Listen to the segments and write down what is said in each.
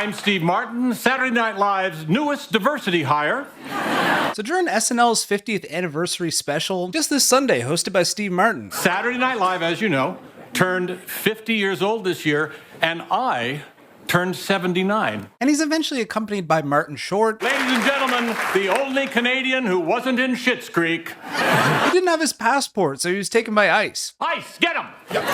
I'm Steve Martin, Saturday Night Live's newest diversity hire. So during SNL's 50th anniversary special, just this Sunday, hosted by Steve Martin. Saturday Night Live, as you know, turned 50 years old this year, and I turned 79. And he's eventually accompanied by Martin Short. Ladies and gentlemen, the only Canadian who wasn't in Schitt's Creek. He didn't have his passport, so he was taken by ICE. ICE, get him! No! No!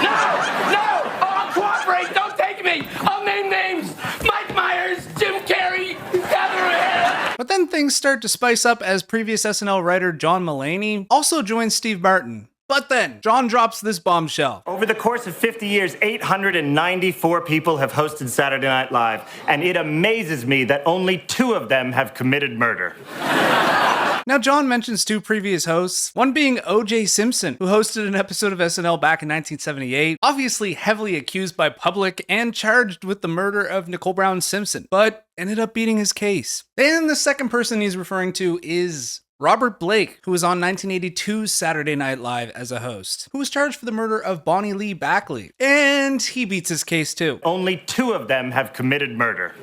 I'll cooperate! Don't take me! I'll name names! Mike Myers, Jim Carrey, Catherine. But then things start to spice up as previous SNL writer John Mulaney also joins Steve Martin. But then, John drops this bombshell. Over the course of 50 years, 894 people have hosted Saturday Night Live, and it amazes me that only 2 of them have committed murder. Now, John mentions 2 previous hosts, one being O.J. Simpson, who hosted an episode of SNL back in 1978, obviously heavily accused by public and charged with the murder of Nicole Brown Simpson, but ended up beating his case. And the second person he's referring to is Robert Blake, who was on 1982's Saturday Night Live as a host, who was charged for the murder of Bonnie Lee Backley. And he beats his case too. Only 2 of them have committed murder.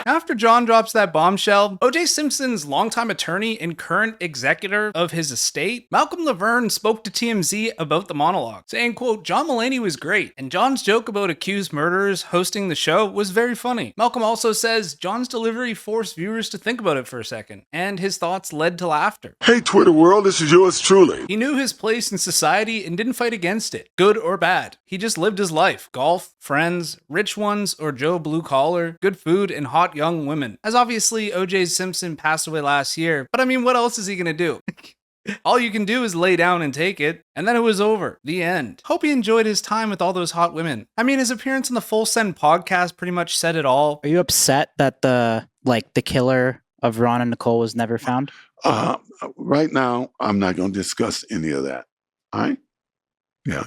After John drops that bombshell, O.J. Simpson's longtime attorney and current executor of his estate, Malcolm Laverne, spoke to TMZ about the monologue, saying, quote, "John Mulaney was great, and John's joke about accused murderers hosting the show was very funny." Malcolm also says John's delivery forced viewers to think about it for a second, and his thoughts led to laughter. Hey, Twitter world, this is yours truly. He knew his place in society and didn't fight against it, good or bad. He just lived his life. Golf, friends, rich ones, or Joe Blue Collar, good food, and hot young women. As obviously O.J. Simpson passed away last year, but I mean, what else is he gonna do? All you can do is lay down and take it. And then it was over. The end. Hope he enjoyed his time with all those hot women. I mean, his appearance on the Full Send podcast pretty much said it all. Are you upset that the killer of Ron and Nicole was never found? Right now, I'm not going to discuss any of that. All right? Yeah,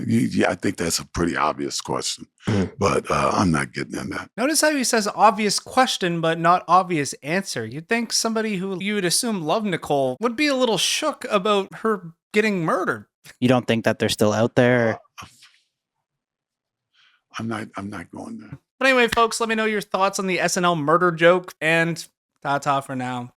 I think that's a pretty obvious question, but I'm not getting in that. Notice how he says obvious question, but not obvious answer. You'd think somebody who you would assume loved Nicole would be a little shook about her getting murdered. You don't think that they're still out there? I'm not going there. But anyway, folks, let me know your thoughts on the SNL murder joke, and ta-ta for now.